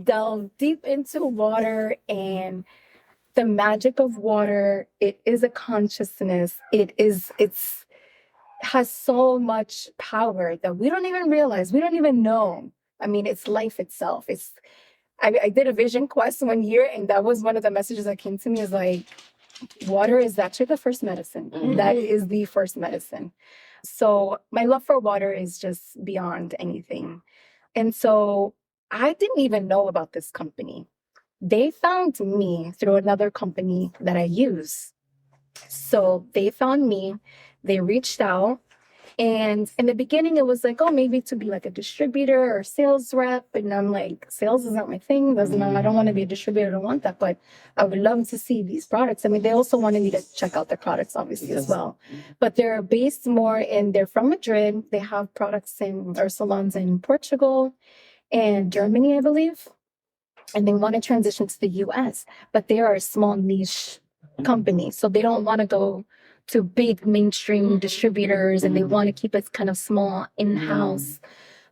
delve deep into water and the magic of water. It is a consciousness. It's has so much power that we don't even realize. We don't even know. I mean, it's life itself. I did a vision quest one year, and that was one of the messages that came to me is like, water is actually the first medicine. That is the first medicine. So my love for water is just beyond anything. And so I didn't even know about this company. They found me through another company that I use. So they found me, they reached out. And in the beginning, it was like, oh, maybe to be like a distributor or sales rep. And I'm like, sales is not my thing. I don't want to be a distributor. I don't want that. But I would love to see these products. I mean, they also wanted me to check out their products, obviously, as well. But they're based more they're from Madrid. They have products or salons in Portugal and Germany, I believe. And they want to transition to the US. But they are a small niche company. So they don't want to go to big mainstream distributors, and they want to keep it kind of small, in-house,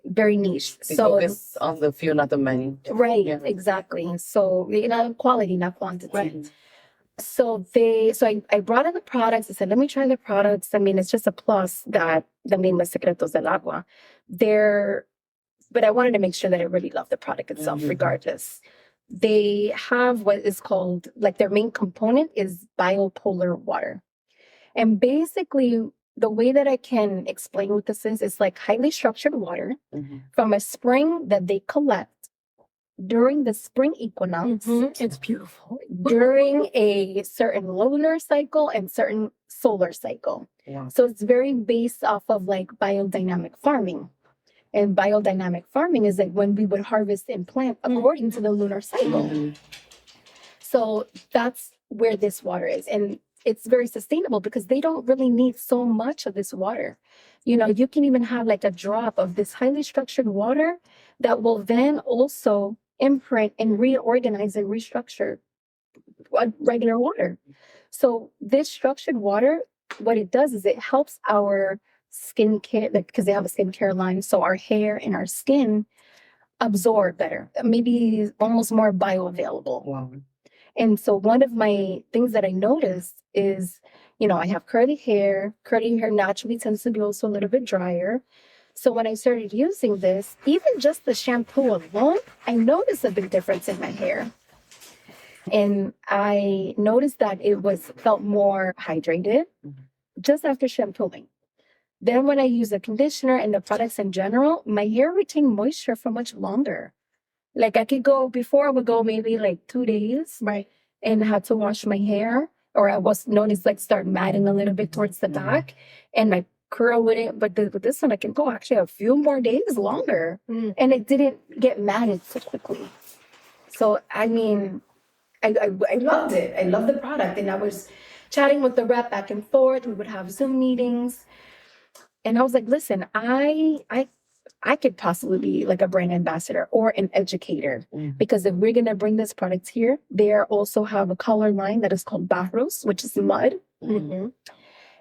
very niche. They so focus on the few, not the many. Right, Yeah. exactly. So quality, not quantity. Right. So I brought in the products. I said, let me try the products. I mean, it's just a plus that the name is Secretos del Agua. But I wanted to make sure that I really love the product itself, regardless. They have what is called, like their main component is biopolar water. And basically, the way that I can explain what this is, it's like highly structured water from a spring that they collect during the spring equinox. It's beautiful. During a certain lunar cycle and certain solar cycle. Yeah. So it's very based off of like biodynamic farming. And biodynamic farming is like when we would harvest and plant according to the lunar cycle. So that's where this water is. And it's very sustainable because they don't really need so much of this water. You can even have like a drop of this highly structured water that will then also imprint and reorganize and restructure regular water. So this structured water, what it does is it helps our skincare, because they have a skincare line. So our hair and our skin absorb better, maybe almost more bioavailable. Wow. And so one of my things that I noticed is, I have curly hair. Curly hair naturally tends to be also a little bit drier. So when I started using this, even just the shampoo alone, I noticed a big difference in my hair. And I noticed that it felt more hydrated just after shampooing. Then when I use the conditioner and the products in general, my hair retained moisture for much longer. Like before I would go maybe like 2 days. Right. And had to wash my hair, or I was noticed like start matting a little bit towards the back, and my curl wouldn't. But with this one, I can go actually a few more days longer, and it didn't get matted so quickly. So I mean, I loved it. I loved the product, and I was chatting with the rep back and forth. We would have Zoom meetings, and I was like, listen, I could possibly be like a brand ambassador or an educator, because if we're going to bring this product here, they also have a color line that is called barros, which is mud.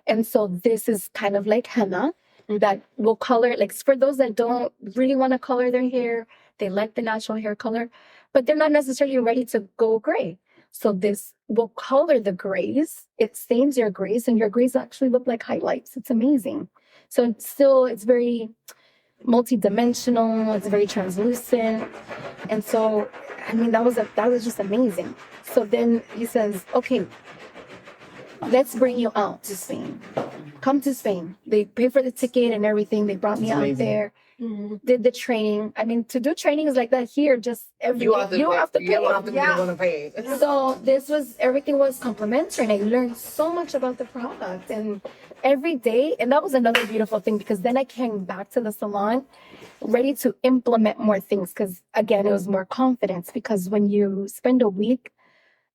And so this is kind of like henna that will color, like for those that don't really want to color their hair, they like the natural hair color, but they're not necessarily ready to go gray. So this will color the grays. It stains your grays, and your grays actually look like highlights. It's amazing. So it's very multi-dimensional, it's very translucent. And so, I mean, that was just amazing. So then he says, okay, let's bring you out to Spain. Come to Spain. They pay for the ticket and everything. They brought me out there, did the training. I mean, to do trainings like that here, just You have to pay. So everything was complimentary, and I learned so much about the product. And every day, and that was another beautiful thing, because then I came back to the salon ready to implement more things, because again, it was more confidence, because when you spend a week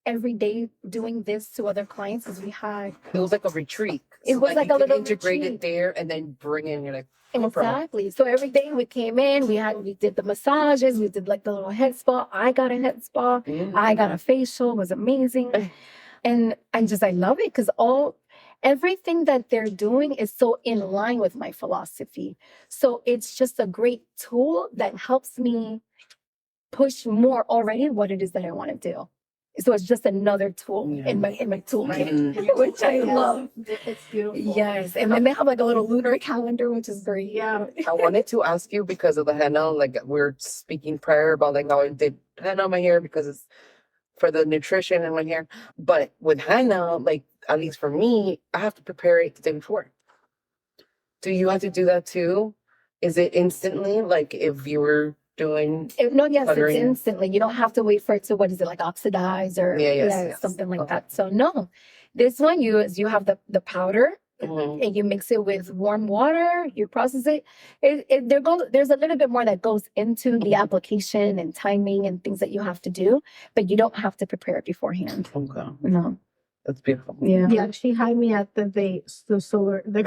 every day doing this to other clients is we had It was like a retreat. It was like you a could little integrate retreat. it there and then bring in. You're like, no problem. exactly. So every day we came in, we did the massages, we did like the little head spa. I got a head spa. I got a facial. It was amazing. And I love it because everything that they're doing is so in line with my philosophy. So it's just a great tool that helps me push more already what it is that I want to do. So it's just another tool in my tool kit, which I love. It's beautiful. Yes, and then they have like a little lunar calendar, which is great. Yeah. I wanted to ask you because of the henna, like we were speaking prior about like how I did henna on my hair because it's for the nutrition in my hair. But with henna, like at least for me, I have to prepare it the day before. Do you have to do that too? Is it instantly like if you were doing Yes, buttering? it's instantly. You don't have to wait for it to, what is it, like oxidize or Yes. something like Okay. that. So no, this one you have the powder. Mhm. And you mix it with warm water, you process it. There's a little bit more that goes into the application and timing and things that you have to do, but you don't have to prepare it beforehand. Okay. No. That's beautiful. Yeah. Yeah, she had me at the base, the solar, the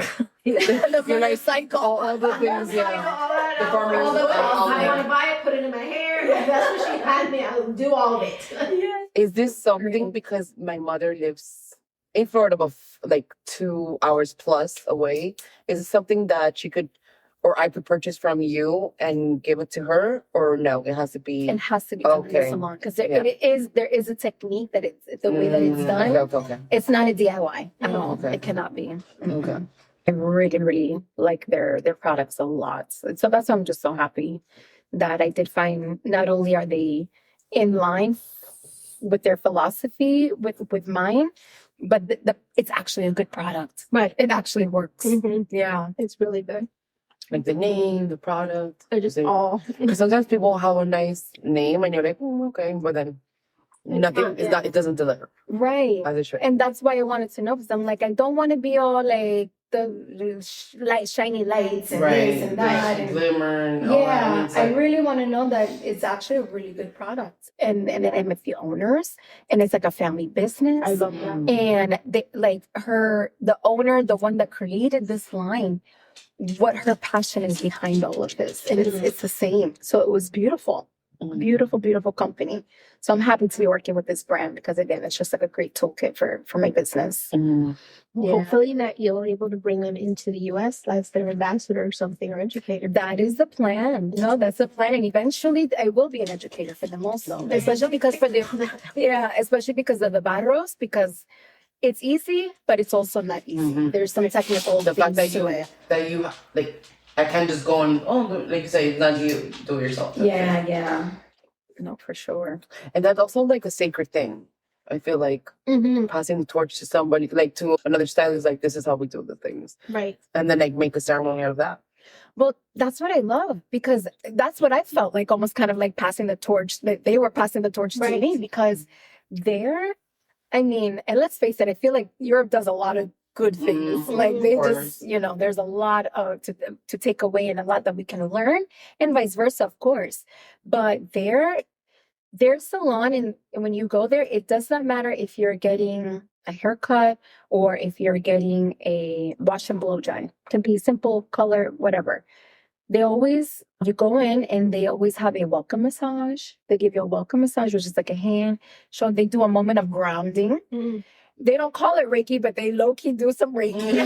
Lunar cycle, all the things, yeah. The farming, all the all I the- want to buy it, put it in my hair. That's what she had me. I'll do all of it. Is this something because my mother lives in Florida, but like 2 hours plus away? Is it something that she could, or I could purchase from you and give it to her, or no? It has to be. It has to be done in the Okay. salon because Yeah. there is a technique that it's the way that it's done. Okay. It's not a DIY at all. Okay. It cannot be. Okay. I really, really like their products a lot. So that's why I'm just so happy that I did find not only are they in line with their philosophy with mine, but it's actually a good product. Right. It actually works. Yeah. It's really good. Like the name, the product. They're just Is it- all. Because sometimes people have a nice name and you're like, okay, but then nothing. It's not. It doesn't deliver Right. as it should. And that's why I wanted to know because I'm like, I don't want to be all like the shiny lights and this and that. And glimmer and all that. yeah, It's I like- really want to know that it's actually a really good product. And then I'm with the owners and it's like a family business. I love that. And they like the owner, the one that created this line, what her passion is behind all of this. And it's the same. So it was beautiful. Beautiful, beautiful company. So I'm happy to be working with this brand because again, it's just like a great toolkit for my business. Mhm. Yeah. Hopefully that you're able to bring them into the US as their ambassador or something or educator. That is the plan. No, that's the plan. And eventually I will be an educator for them also. Especially because especially because of the barros, because it's easy, but it's also not easy. Mhm. There's some technical The fact things that to it. you like, I can't just go and like you say, it's not you do it yourself. Yeah. No, for sure. And that's also like a sacred thing. I feel like passing the torch to somebody, like to another stylist, like this is how we do the things, Right. and then like make a ceremony out of that. Well, that's what I love because that's what I felt like almost kind of like passing the torch, that they were passing the torch to Right. me because and let's face it, I feel like Europe does a lot of good things. Mhm. Like they Of just, there's a lot to take away and a lot that we can learn and vice versa, of course. But their salon, and when you go there, it does not matter if you're getting a haircut or if you're getting a wash and blow dry. It can be simple, color, whatever. You go in and they always have a welcome massage. They give you a welcome massage, which is like a hand. So they do a moment of grounding. They don't call it Reiki, but they low-key do some Reiki.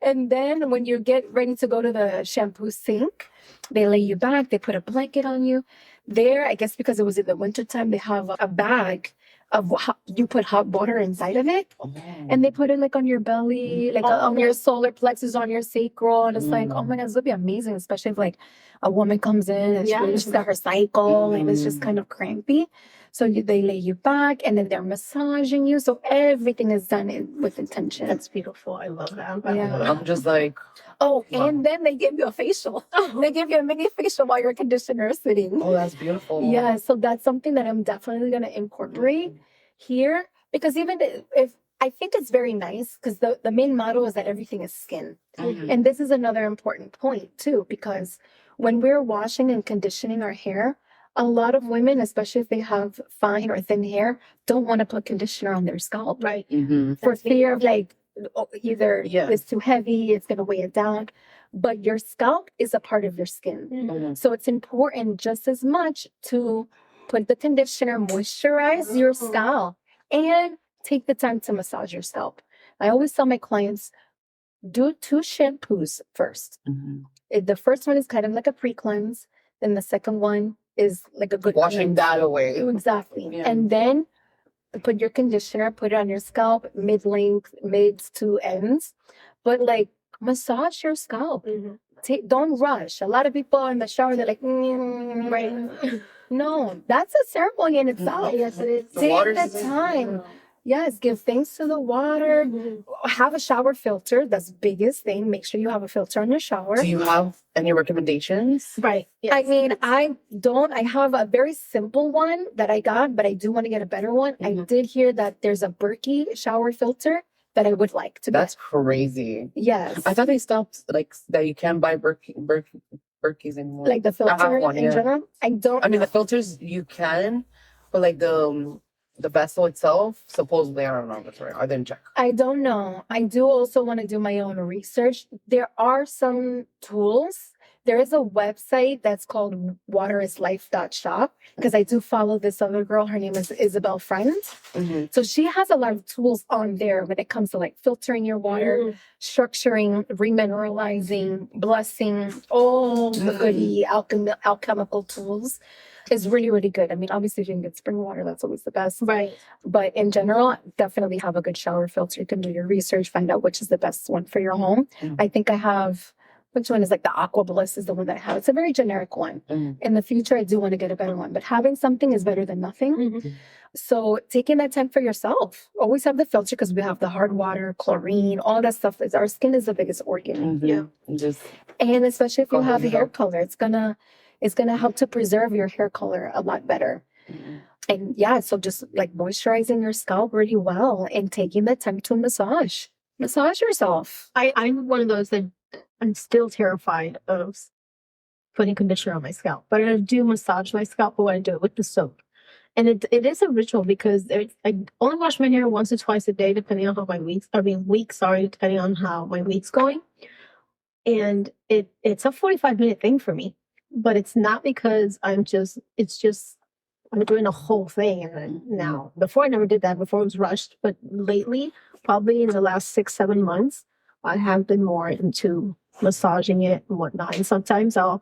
And then when you get ready to go to the shampoo sink, they lay you back, they put a blanket on you. There, I guess because it was in the wintertime, they have a bag of you put hot water inside of it. And they put it like on your belly, like on your solar plexus, on your sacral. And it's like, oh my God, this would be amazing, especially if like a woman comes in and she's got her cycle and it's just kind of crampy. So they lay you back and then they're massaging you. So everything is done with intention. That's beautiful. I love that. Yeah. I'm just like, Oh, and then they give you a facial. They give you a mini facial while your conditioner is sitting. oh, that's beautiful. Yeah, so that's something that I'm definitely going to incorporate here because even if I think it's very nice because the main motto is that everything is skin. Mhm. And this is another important point too, because when we're washing and conditioning our hair, A lot of women, especially if they have fine or thin hair, don't want to put conditioner on their scalp. Right. For fear of like either Yeah. it's too heavy, it's going to weigh it down. But your scalp is a part of your skin. Mhm. So it's important just as much to put the conditioner, moisturize your scalp, and take the time to massage your scalp. I always tell my clients, do 2 shampoos first. Mhm. The first one is kind of like a pre-cleanse. Then the second one is like a good Washing cleanse. that away. Exactly. Yeah. And then put your conditioner, put it on your scalp, mid-length, mids to ends. But like massage your scalp. Don't rush. A lot of people in the shower, they're like, Right. no, that's a ceremony in itself. Yes, it is. Take water's- the time. Yes, give thanks to the water. Have a shower filter. That's the biggest thing. Make sure you have a filter on your shower. Do you have any recommendations? Right. Yes. I mean, I have a very simple one that I got, but I do want to get a better one. I Mhm. did hear that there's a Berkey shower filter that I would like to That's crazy. get. Yes. I thought they stopped like that. You can't buy Berkeys anymore. Like the I have filter one, in yeah. general. I don't I mean, know. the filters you can, but like the vessel itself, supposedly, I don't know if it's right. I didn't check. I don't know. I do also want to do my own research. There are some tools. There is a website that's called waterislife.shop because I do follow this other girl. Her name is Isabel Friend. Mm-hmm. So she has a lot of tools on there when it comes to like filtering your water, structuring, remineralizing, blessing, all the goody alchemical tools is really, really good. I mean, obviously, if you can get spring water, that's always the best. Right. But in general, definitely have a good shower filter. You can do your research, find out which is the best one for your home. Mhm. I think I have, which one is like the Aqua Bliss is the one that I have. It's a very generic one. Mhm. In the future, I do want to get a better one, but having something is better than nothing. Mhm. So taking that time for yourself, always have the filter because we have the hard water, chlorine, all that stuff. Our skin is the biggest organ. Yeah. Just And especially if you Go have ahead. hair color, it's gonna help to preserve your hair color a lot better. And yeah, so just like moisturizing your scalp really well and taking the time to massage yourself. I'm one of those that I'm still terrified of putting conditioner on my scalp, but I do massage my scalp, but I do it with the soap. And it is a ritual because I only wash my hair once or twice a day, depending on how my depending on how my week's going. And it's a 45-minute thing for me, but it's not because I'm doing a whole thing. And then now, before I never did that, before it was rushed, but lately, probably in the last 6-7 months, I have been more into massaging it and whatnot. And sometimes I'll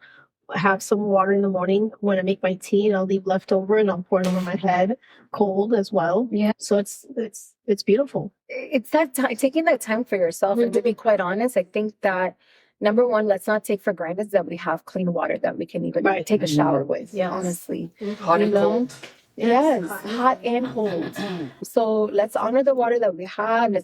have some water in the morning when I make my tea, and I'll leave leftover and I'll pour it over my head, cold as well. Yeah. So it's beautiful. It's that time, taking that time for yourself. And to be quite honest, I think that number one, let's not take for granted that we have clean water that we can even Right. take a shower with. Yes. Honestly. hot and You know? cold. Yes, hot and cold. So let's honor the water that we have.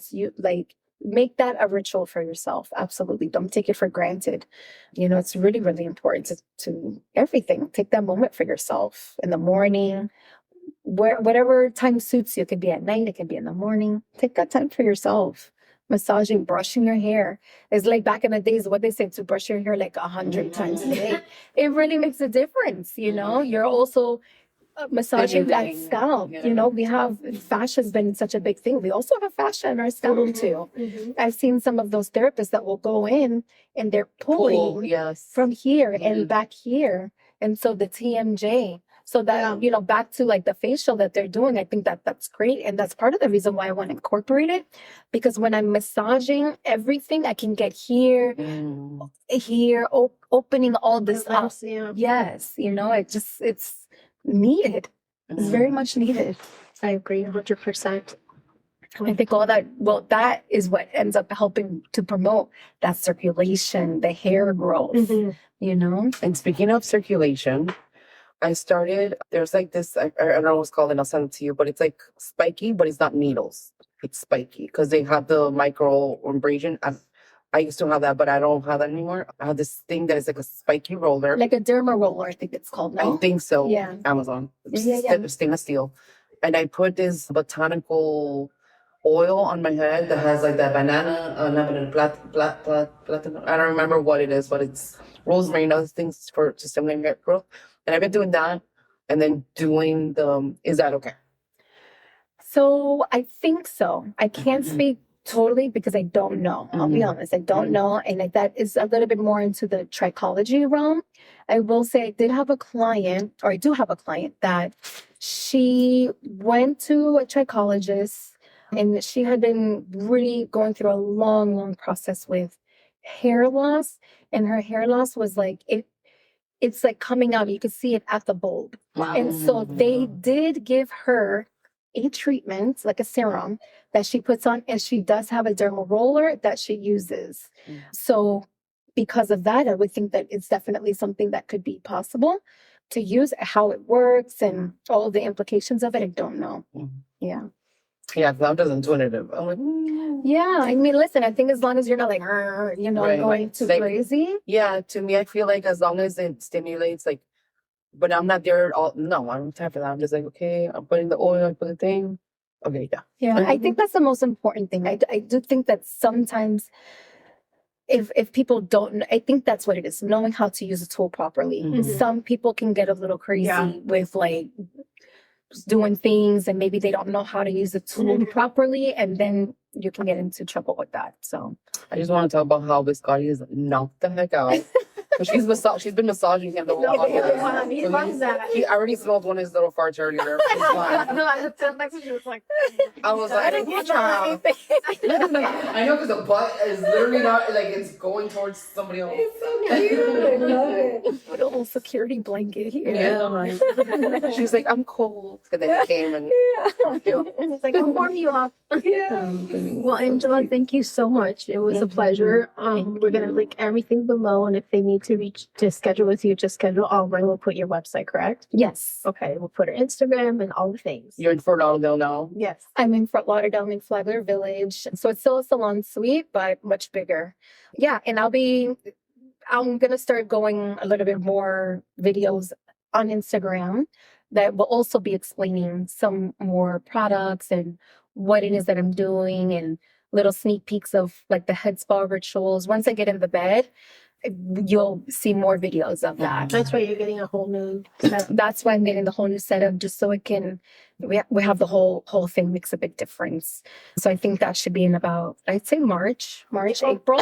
Make that a ritual for yourself. Absolutely. Don't take it for granted. You know, it's really, really important to everything. Take that moment for yourself in the morning, whatever time suits you. It could be at night, it could be in the morning. Take that time for yourself. Massaging, brushing your hair. It's like back in the days, what they say to brush your hair like 100 times a day. It really makes a difference, you know? You're also massaging that Everything, scalp. yeah. You know, we have fascia has been such a big thing. We also have fascia in our scalp too. I've seen some of those therapists that will go in and they're pulling Pull, yes. from here and Mhm. back here. And so the TMJ. So that, Yeah. you know, back to like the facial that they're doing, I think that that's great. And that's part of the reason why I want to incorporate it. Because when I'm massaging everything, I can get here, opening all this up. Yeah. Yes, you know, it's needed. It's very much needed. I agree 100%. I think that is what ends up helping to promote that circulation, the hair growth, you know? And speaking of circulation, there's like this, I don't know what's called, and I'll send it to you, but it's like spiky, but it's not needles. It's spiky because they have the micro abrasion. I used to have that, but I don't have that anymore. I have this thing that is like a spiky roller. Like a derma roller, I think it's called I now. think so. Yeah. Amazon. Yeah. Stainless steel. And I put this botanical oil on my head that has like that not banana, platinum. I don't remember what it is, but it's rosemary and other things to stimulate hair growth. And I've been doing that and then doing is that okay? So I think so. I can't speak totally because I don't know. I'll be honest. I don't know. And that is a little bit more into the trichology realm. I will say I did have a client, or I do have a client, that she went to a trichologist and she had been really going through a long, long process with hair loss. And her hair loss was like, it's like coming out. You could see it at the bulb. Wow. And so they did give her a treatment, like a serum that she puts on, and she does have a dermal roller that she uses. So because of that, I would think that it's definitely something that could be possible to use. How it works and all the implications of it, I don't know. Yeah. Yeah, because I'm just intuitive. I'm like, Yeah, I mean, listen, I think as long as you're not like, Right. going too Like- crazy. yeah, to me, I feel like as long as it stimulates, like, but I'm not there all. No, I'm not time for that. I'm just like, okay, I'm putting the oil, I put the thing. Okay, yeah. Yeah, I think that's the most important thing. I do think that sometimes if people don't, I think that's what it is, knowing how to use a tool properly. Some people can get a little crazy with like doing things, and maybe they don't know how to use the tool properly, and then you can get into trouble with that. So I just want to talk about how Biscotti is knocked the heck out. But she's been massaging him the whole time. He loves that. He already smelled one of his little farts earlier. It's fine. No, I felt like she was like, I was like, child. I know, because the butt is literally not like it's going towards somebody else. it's so cute. I love it. With a little security blanket here. Yeah. She's like, I'm cold. And then he came and it's like, I'll warm you up. Yeah. Well, Angela, thank you so much. It was a pleasure. We're gonna link everything below, and if they need to schedule with you, just schedule. We'll put your website, correct? Yes. Okay, we'll put her Instagram and all the things. you're in Fort Lauderdale now. Yes. I'm in Fort Lauderdale in Flagler Village. So it's still a salon suite, but much bigger. Yeah. And I'm going to start going a little bit more videos on Instagram that will also be explaining some more products and what it is that I'm doing, and little sneak peeks of like the head spa rituals. Once I get in the bed, you'll see more videos of that. That's why you're getting a whole new setup. That's why I'm getting the whole new setup, just so it can, we have the whole thing makes a big difference. So I think that should be in about, I'd say March, April.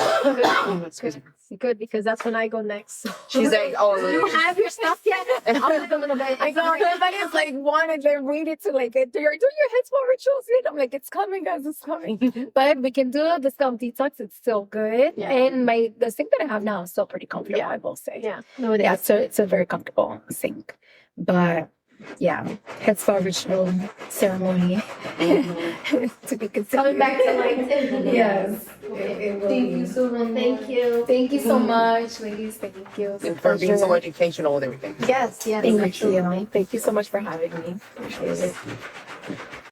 Excuse me. Good, because that's when I go next. She's like, oh, You have your stuff yet? I'll put them in a bed. I know everybody's like wanted to read it to like, you're doing your head spa rituals yet? I'm like, it's coming, guys, it's coming. But we can do the scalp detox. It's still good. Yeah. And the sink that I have now is still pretty comfortable, I will say. Yeah. No, it is. Yeah, so it's a very comfortable sink. But yeah, head spa ritual ceremony to be considered. Coming back to life. Yes. It will Thank be. you so much. Thank you. Thank you so much, ladies. Thank you. and for being so educational with everything. Yes, yes. Thank absolutely. you. Thank you so much for having me. Appreciate it.